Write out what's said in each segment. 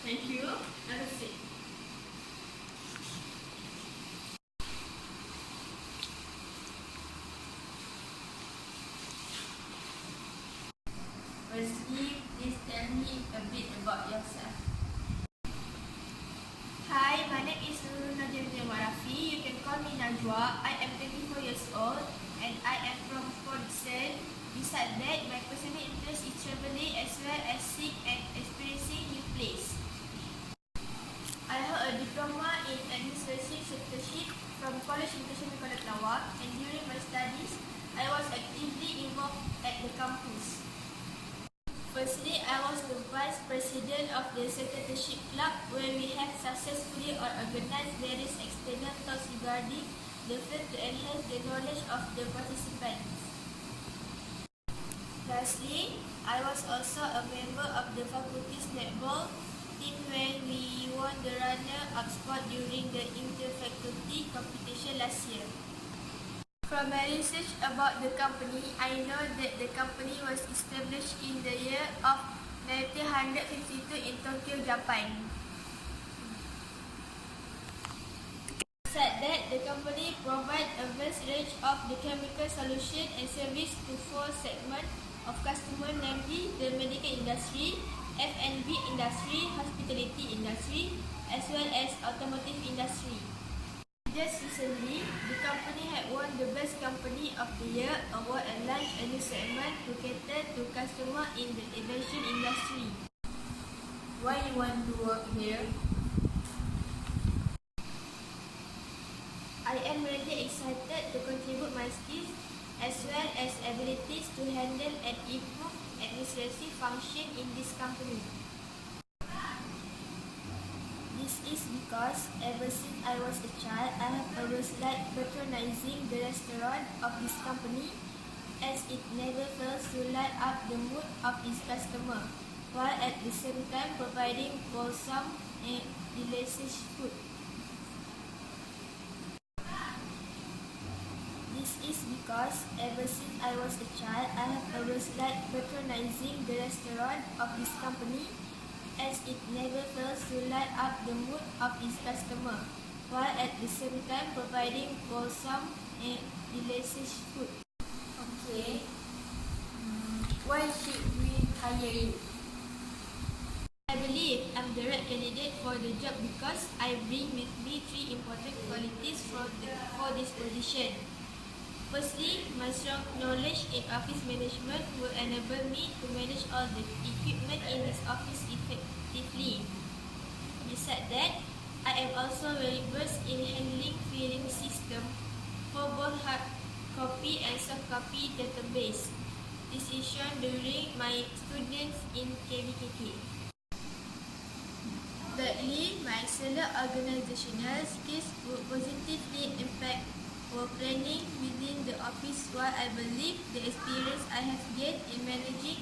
Thank you. Have a seat. Firstly, please tell me a bit about yourself. Hi, my name is Warafi. You can call me Najwa. I am 24 years old and I am from Port-Said. Besides that, my personal interest is traveling as well as seeing and experiencing new places. I hold a diploma in administrative secretariat from College International Kuala Kelawar, and during my studies, I was actively involved at the campus. Firstly, I was the vice president of the secretariat club, where we have successfully organized various external talks regarding the field to enhance the knowledge of the participants. Lastly, I was also a member of the faculty's netball team, where we won the runner-up spot during the inter-faculty competition last year. From my research about the company, I know that the company was established in the year of 1952 in Tokyo, Japan. Said that the company provides a vast range of the chemical solution and service to four segments of customer, namely the medical industry, F&B industry, hospitality industry, as well as automotive industry. Just recently, the company had won the Best Company of the Year award and launched a new segment to cater to customers in the aviation industry. Why you want to work here? I am really excited to contribute my skills as well as abilities to handle and improve administrative function in this company. This is because ever since I was a child, I have always liked patronizing the restaurant of this company, as it never fails to light up the mood of its customer, while at the same time providing wholesome and delicious food. This is because ever since I was a child, I have always liked patronizing the restaurant of this company, as it never fails to light up the mood of its customer, while at the same time providing wholesome and delicious food. Okay. Why should we hire you? I believe I'm the right candidate for the job because I bring with me three important qualities for this position. Firstly, my strong knowledge in office management will enable me to manage all the equipment in this office effectively. Besides that, I am also very versed in handling filing system for both hard copy and soft copy database. This is shown during my students in KVKK. Thirdly, my excellent organizational skills will positively impact our planning within the office, while I believe the experience I have gained in managing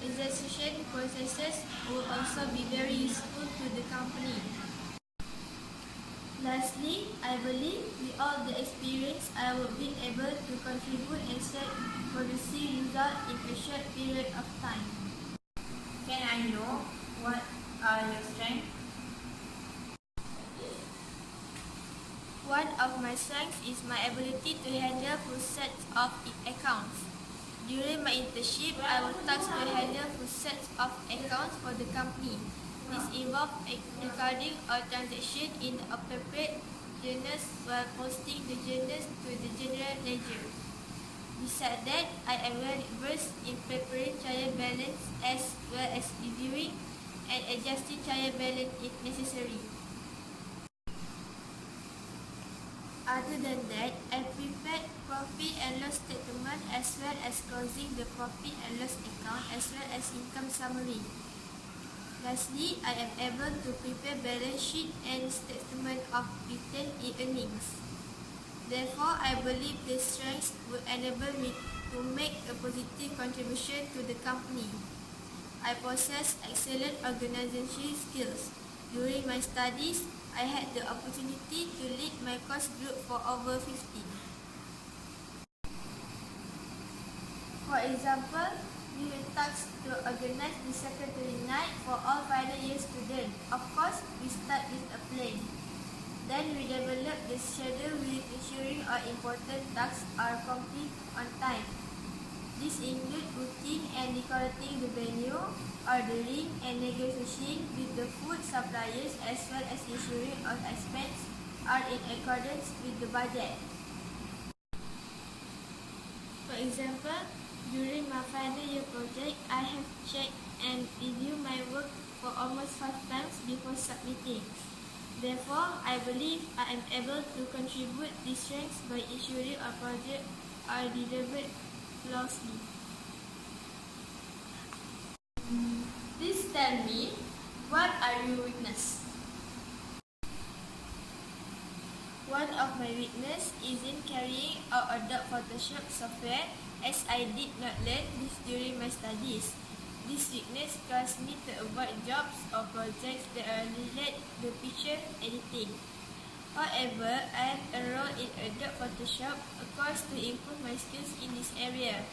execution processes will also be very useful to the company. Lastly, I believe with all the experience I will be able to contribute and set promising results in a short period of time. Can I know what are your strengths? One of my strengths is my ability to handle full sets of accounts. During my internship, I was tasked to handle full sets of accounts for the company. This involved recording all transactions in the appropriate journals while posting the journals to the general ledger. Besides that, I am well versed in preparing trial balance as well as reviewing and adjusting trial balance if necessary. Other than that, I prepared profit and loss statement as well as closing the profit and loss account as well as income summary. Lastly, I am able to prepare balance sheet and statement of retained earnings. Therefore, I believe these strengths will enable me to make a positive contribution to the company. I possess excellent organizational skills. During my studies, I had the opportunity to lead my course group for over 50. For example, we were tasked to organize the secretary night for all final year students of schedule with ensuring all important tasks are complete on time. These include booking and decorating the venue, ordering and negotiating with the food suppliers, as well as ensuring all expenses are in accordance with the budget. For example, during my final year project, I have checked and reviewed my work for almost 5 times before submitting. Therefore, I believe I am able to contribute these strengths by ensuring our projects are delivered flawlessly. Please tell me, what are your weaknesses? One of my weaknesses is in carrying out Adobe Photoshop software, as I did not learn this during my studies. This weakness caused me to avoid jobs or projects that are related to picture editing. However, I have enrolled in Adobe Photoshop, a course to improve my skills in this area.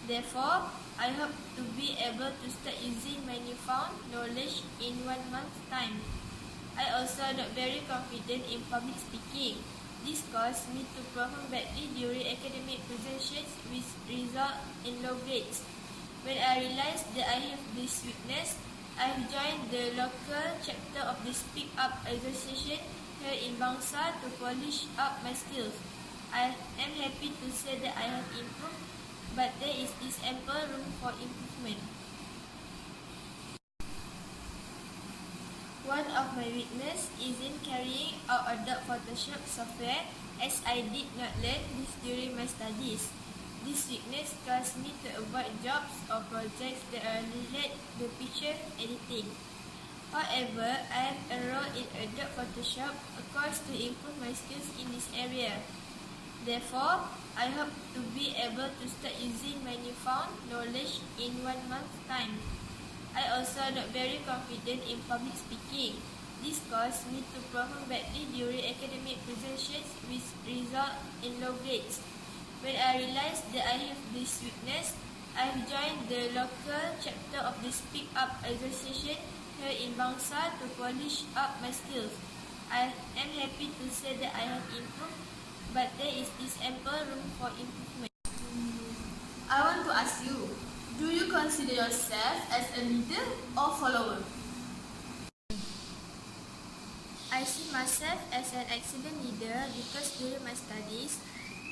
Therefore, I hope to be able to start using my newfound knowledge in 1 month's time. I also am not very confident in public speaking. This caused me to perform badly during academic presentations, which result in low grades. When I realized that I have this weakness, I have joined the local chapter of the Speak Up Association here in Bangsa to polish up my skills. I am happy to say that I have improved, but there is ample room for improvement. One of my weaknesses is in carrying out Adobe Photoshop software, as I did not learn this during my studies. This weakness caused me to avoid jobs or projects that are related to picture editing. However, I have enrolled in Adobe Photoshop, a course to improve my skills in this area. Therefore, I hope to be able to start using my newfound knowledge in 1 month's time. I also am not very confident in public speaking. This caused me to perform badly during academic presentations, which result in low grades. When I realized that I have this weakness, I have joined the local chapter of the Speak Up Association here in Bangsa to polish up my skills. I am happy to say that I have improved, but there is ample room for improvement. I want to ask you, do you consider yourself as a leader or follower? I see myself as an excellent leader because during my studies,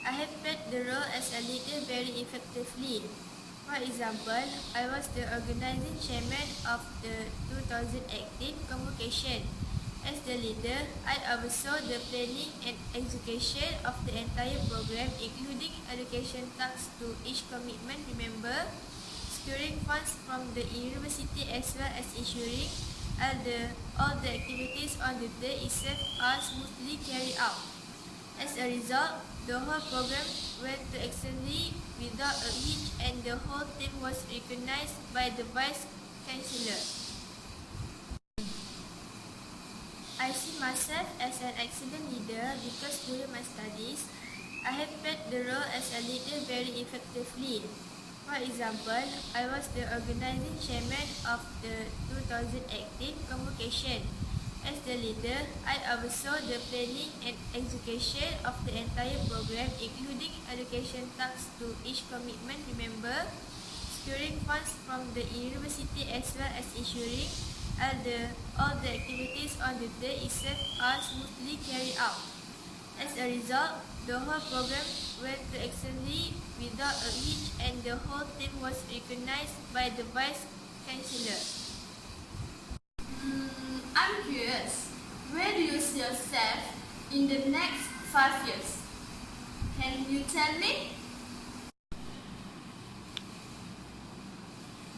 I have played the role as a leader very effectively. For example, I was the organizing chairman of the 2018 convocation. As the leader, I oversaw the planning and execution of the entire program, including allocation tasks to each commitment member, securing funds from the university, as well as ensuring all the activities on the day itself are smoothly carried out. As a result, the whole program went to excellently without a hitch, and the whole team was recognized by the Vice Chancellor. I see myself as an excellent leader because during my studies, I have played the role as a leader very effectively. For example, I was the organizing chairman of the 2018 convocation. As the leader, I oversaw the planning and execution of the entire program, including allocation tasks to each commitment member, securing funds from the university, as well as ensuring all the activities on the day itself are smoothly carried out. As a result, the whole program went to excellently without a hitch, and the whole team was recognized by the Vice Chancellor. I'm curious, where do you see yourself in the next 5 years? Can you tell me?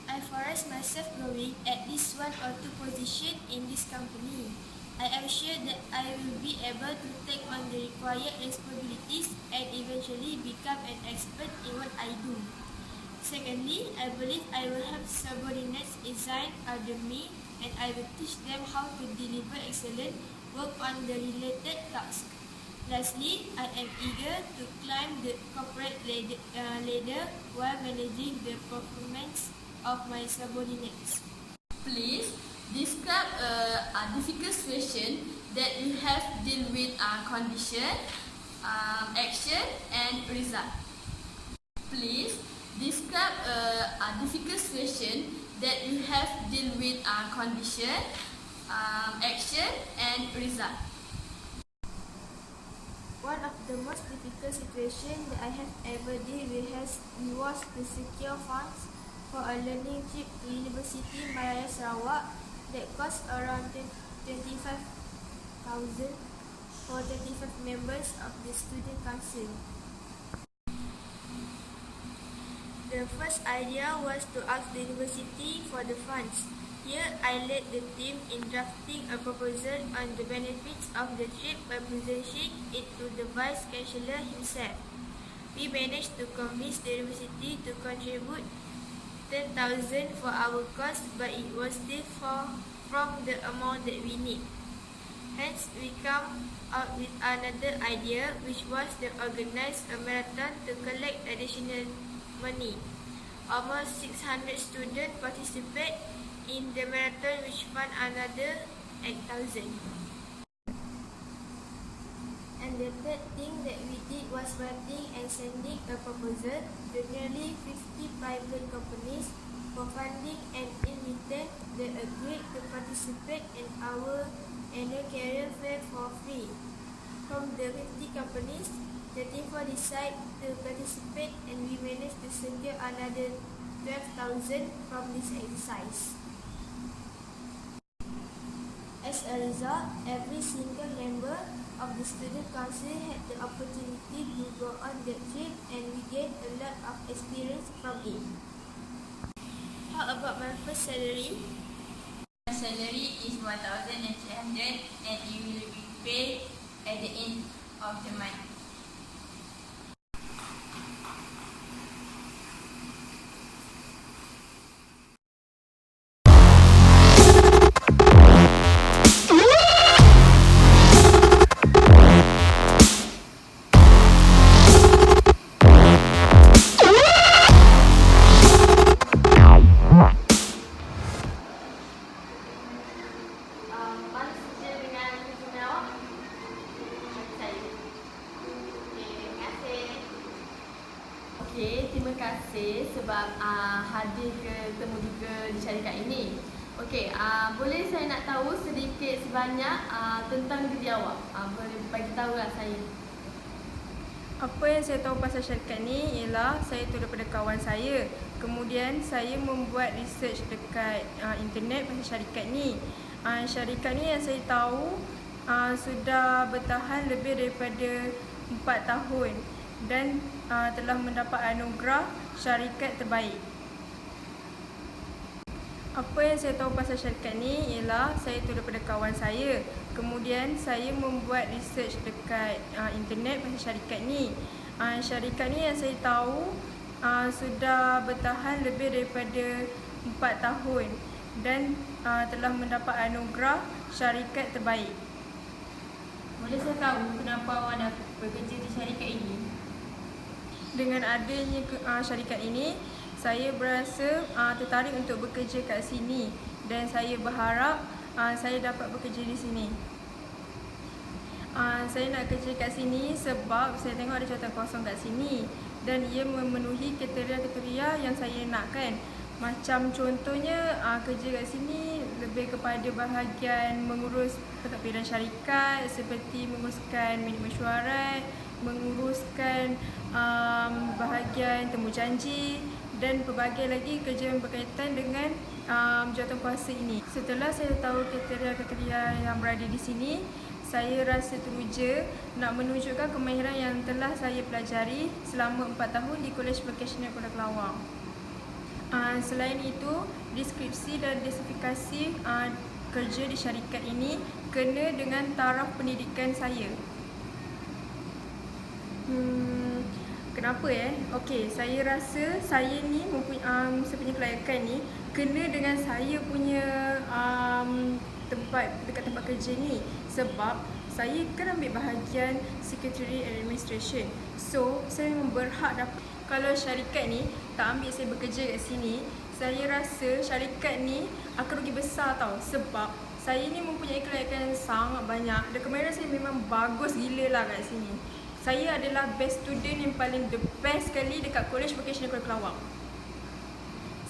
I foresee myself growing at least 1 or 2 positions in this company. I am sure that I will be able to take on the required responsibilities and eventually become an expert in what I do. Secondly, I believe I will have subordinates assigned under me, and I will teach them how to deliver excellent work on the related tasks. Lastly, I am eager to climb the corporate ladder while managing the performance of my subordinates. Please describe a difficult situation that you have deal with condition, action and result. Please describe a difficult situation that you have deal with condition, action and result. One of the most difficult situations that I have ever dealt with was to secure funds for a learning trip to University Malaya Sarawak that cost around 25,000 for 35 members of the student council. The first idea was to ask the university for the funds. Here, I led the team in drafting a proposal on the benefits of the trip by presenting it to the Vice Chancellor himself. We managed to convince the university to contribute 10,000 for our cost, but it was still far from the amount that we need. Hence, we come up with another idea, which was to organize a marathon to collect additional money. Almost 600 students participate in the marathon, which fund another 8,000. And the third thing that we did was writing and sending a proposal to nearly 50 private companies for funding, and in return they agreed to participate in our annual career fair for free. From the 50 companies, 34 decided to participate, and we managed to secure another 12,000 from this exercise. As a result, every single member of the student council had the opportunity to go on that trip, and we gained a lot of experience from it. How about my first salary? My salary is 1,300 and it will be paid at the end of the month. Mana sesuai dengan resume awak? Saya. Terima kasih. Okey, terima kasih sebab hadir ketemu juga di syarikat ini. Okey, boleh saya nak tahu sedikit sebanyak tentang diri awak? Boleh bagi tahulah saya. Apa yang saya tahu pasal syarikat ni ialah saya tahu daripada kawan saya. Kemudian saya membuat research dekat internet pasal syarikat ni. Syarikat ni yang saya tahu sudah bertahan lebih daripada 4 tahun dan telah mendapat anugerah syarikat terbaik. Apa yang saya tahu pasal syarikat ni ialah saya tahu daripada kawan saya. Kemudian saya membuat research dekat internet pasal syarikat ni. Syarikat ni yang saya tahu sudah bertahan lebih daripada 4 tahun dan telah mendapat anugerah syarikat terbaik. Boleh saya tahu kenapa awak nak bekerja di syarikat ini? Dengan adanya syarikat ini, saya berasa tertarik untuk bekerja kat sini dan saya berharap saya dapat bekerja di sini. Saya nak kerja kat sini sebab saya tengok ada jawatan kosong kat sini dan ia memenuhi kriteria-kriteria yang saya nakkan. Macam contohnya kerja kat sini lebih kepada bahagian mengurus pentadbiran syarikat seperti menguruskan minit mesyuarat, menguruskan bahagian temujanji dan pelbagai lagi kerja yang berkaitan dengan jawatan kuasa ini. Setelah saya tahu kriteria-kriteria yang berada di sini, saya rasa teruja nak menunjukkan kemahiran yang telah saya pelajari selama 4 tahun di Kolej Vocasional Kuala Kelawar. Selain itu, deskripsi dan deskripsi kerja di syarikat ini kena dengan taraf pendidikan saya. Kenapa Okey, saya rasa saya ni saya punya kelayakan ni kena dengan saya punya dekat tempat kerja ni sebab saya kan ambil bahagian Secretary Administration. So, saya memang berhak dapat. Kalau syarikat ni tak ambil saya bekerja kat sini, saya rasa syarikat ni akan rugi besar tau sebab saya ni mempunyai kelayakan yang sangat banyak. Dan kemahiran saya memang bagus gila lah kat sini. Saya adalah best student yang paling the best sekali dekat College Vocational Kuala Kelawar.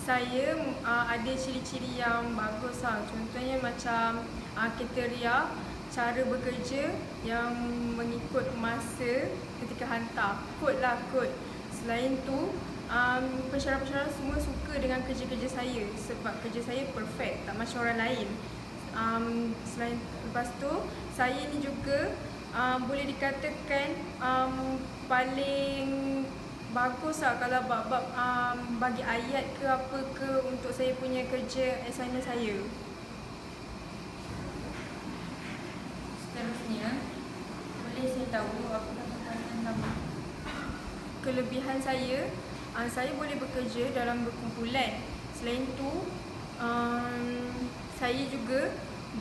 Saya ada ciri-ciri yang bagus lah. Contohnya macam kriteria cara bekerja yang mengikut masa ketika hantar. Kod lah, kod. Selain tu, pensyarah-pensyarah semua suka dengan kerja-kerja saya sebab kerja saya perfect, tak macam orang lain. Lepas tu, saya ni juga boleh dikatakan paling bagus lah kalau bab-bab bagi ayat ke apa ke untuk saya punya kerja assignment saya. Seterusnya, boleh saya tahu apakah kekuatan kamu? Kelebihan saya boleh bekerja dalam berkumpulan. Selain tu, saya juga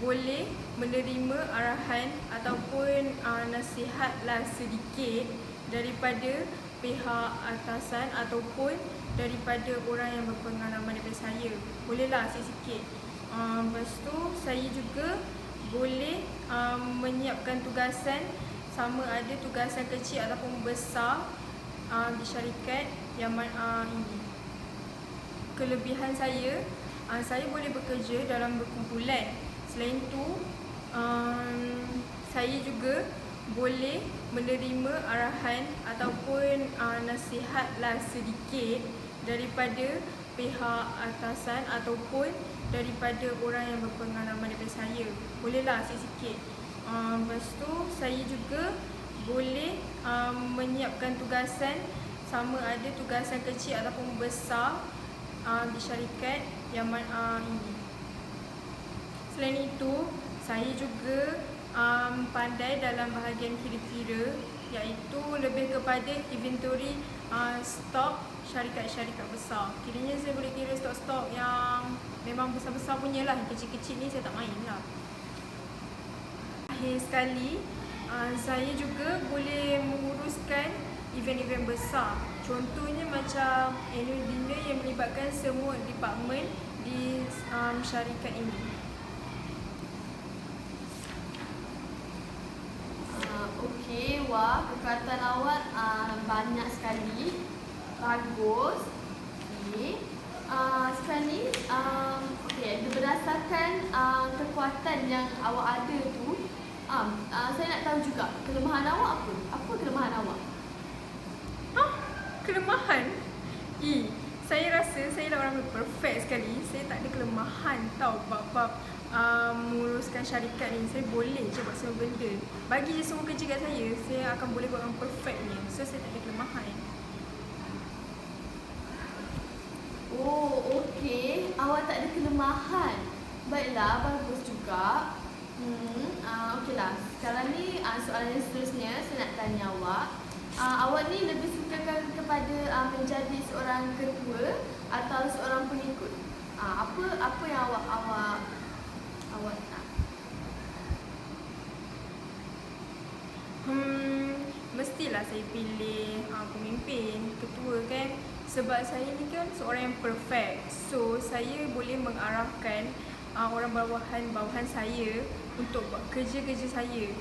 boleh menerima arahan ataupun nasihatlah sedikit daripada pihak atasan ataupun daripada orang yang berpengalaman daripada saya. Bolehlah sikit-sikit. Lepas tu saya juga boleh menyiapkan tugasan, sama ada tugasan kecil ataupun besar di syarikat yang ini. Kelebihan saya boleh bekerja dalam berkumpulan. Selain tu, saya juga boleh menerima arahan ataupun nasihatlah sedikit daripada pihak atasan ataupun daripada orang yang berpengalaman daripada saya. Bolehlah sikit-sikit. Lepas tu saya juga boleh menyiapkan tugasan, sama ada tugasan kecil ataupun besar di syarikat yang ini. Selain itu, saya juga pandai dalam bahagian kira-kira, iaitu lebih kepada inventory stok syarikat-syarikat besar. Kiranya saya boleh kira stok-stok yang memang besar-besar punya lah. Kecil-kecil ni saya tak main lah. Akhir sekali, saya juga boleh menguruskan event-event besar. Contohnya macam annual dinner yang melibatkan semua department di syarikat ini. Okey, wah, kekuatan awak banyak sekali. Bagus. Okey. Sekarang ni, berdasarkan kekuatan yang awak ada tu, saya nak tahu juga kelemahan awak apa? Apa kelemahan awak? Kelemahan? Saya rasa saya lah orang perfect sekali. Saya tak ada kelemahan tau bab-bab menguruskan syarikat ni. Saya boleh je buat semua benda. Bagi je semua kerja kat saya akan boleh buat yang perfectnya. So saya tak ada kelemahan. Oh, okey. Awak tak ada kelemahan. Baiklah, bagus juga. Okeylah. Sekarang ni soalan yang seterusnya saya nak tanya awak. Awak ni lebih sukakan kepada menjadi seorang ketua atau seorang pengikut? Apa yang awak nak? Mestilah saya pilih pemimpin, ketua kan. Sebab saya ni kan seorang yang perfect. So saya boleh mengarahkan orang bawahan saya untuk buat kerja-kerja saya.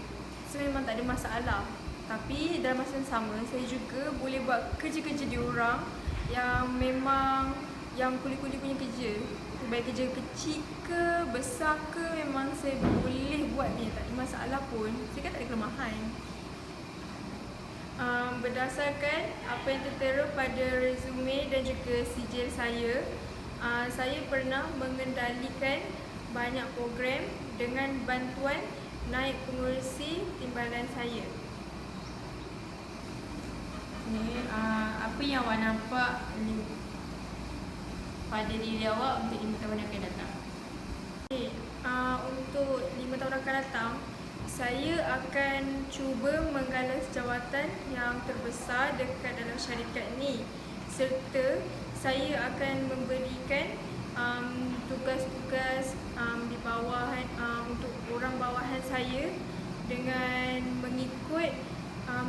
So memang tak ada masalah. Tapi dalam masa yang sama, saya juga boleh buat kerja-kerja diorang yang memang yang kuli-kuli punya kerja. Baik kerja kecil ke, besar ke, memang saya boleh buat ni. Tak ada masalah pun. Saya kan tak ada kelemahan. Berdasarkan apa yang tertera pada resume dan juga sijil saya pernah mengendalikan banyak program dengan bantuan naib pengurusi timbalan saya. Ni apa yang awak nampak pada diri awak untuk 5 tahun yang akan datang? Untuk 5 tahun akan datang, saya akan cuba menggalas jawatan yang terbesar dekat dalam syarikat ni, serta saya akan memberikan tugas-tugas di bawahan untuk orang bawahan saya dengan mengikut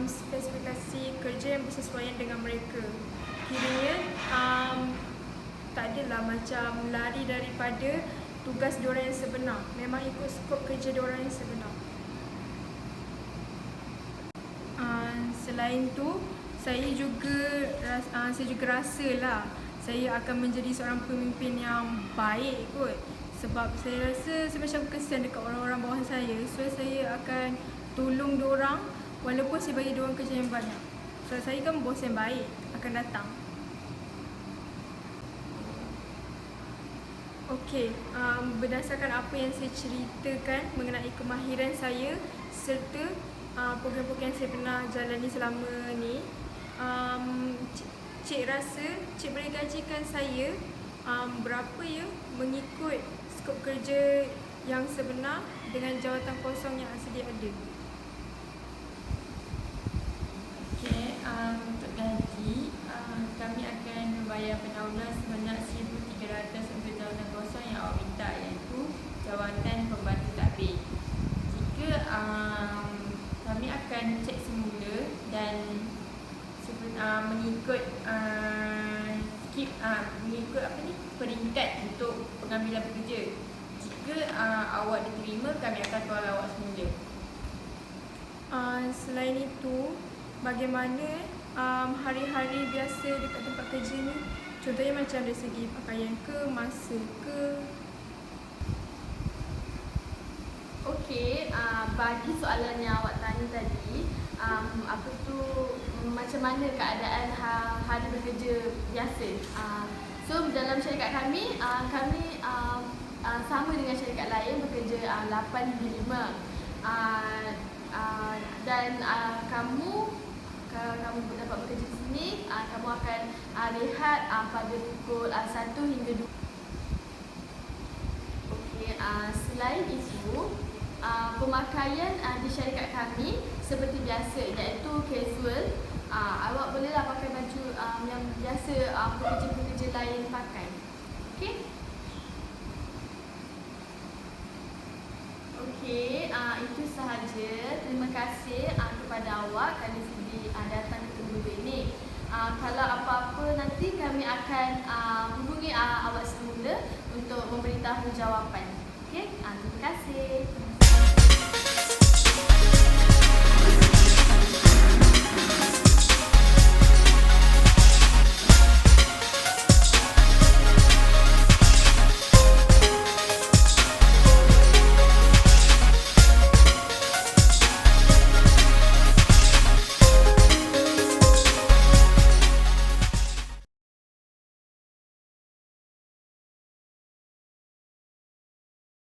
spesifikasi kerja yang bersesuaian dengan mereka. Kiranya tak adalah macam lari daripada tugas diorang yang sebenar. Memang ikut skop kerja diorang yang sebenar. Selain tu, saya juga rasa lah saya akan menjadi seorang pemimpin yang baik kot. Sebab saya rasa saya macam kesian dekat orang-orang bawah saya. So saya akan tolong diorang walaupun saya bagi diorang kerja yang banyak. So saya kan bos yang baik akan datang. Okey, berdasarkan apa yang saya ceritakan mengenai kemahiran saya serta program-program yang saya pernah jalani selama ni, Cik rasa Cik boleh gajikan saya berapa ya mengikut skop kerja yang sebenar dengan jawatan kosong yang sedia ada. Okey, untuk gaji kami akan membayar pendahuluan sebanyak 1,300 untuk jawatan kosong yang awak minta, iaitu jawatan pembantu tadbir. Jika kami akan cek semula dan mengikut mengikut peringkat untuk pengambilan pekerja. Jika awak diterima, kami akan tuar awak semula. Selain itu, bagaimana hari-hari biasa dekat tempat kerja ni? Contohnya macam dari segi pakaian ke, masa ke? Okey, bagi soalan yang awak tanya tadi, macam mana keadaan hari bekerja biasa. So dalam syarikat kami, sama dengan syarikat lain bekerja 8 hingga 5. Dan kamu dapat bekerja di sini, kamu akan rehat pada pukul 1 hingga 2. Okey, selain itu, pemakaian di syarikat kami seperti biasa, iaitu casual. Awak bolehlah pakai baju yang biasa pekerja-pekerja lain pakai. Okey? Okey, itu sahaja. Terima kasih kepada awak kerana sudi datang ke tempat ini. Kalau apa-apa nanti kami akan hubungi awak semula untuk memberitahu jawapan.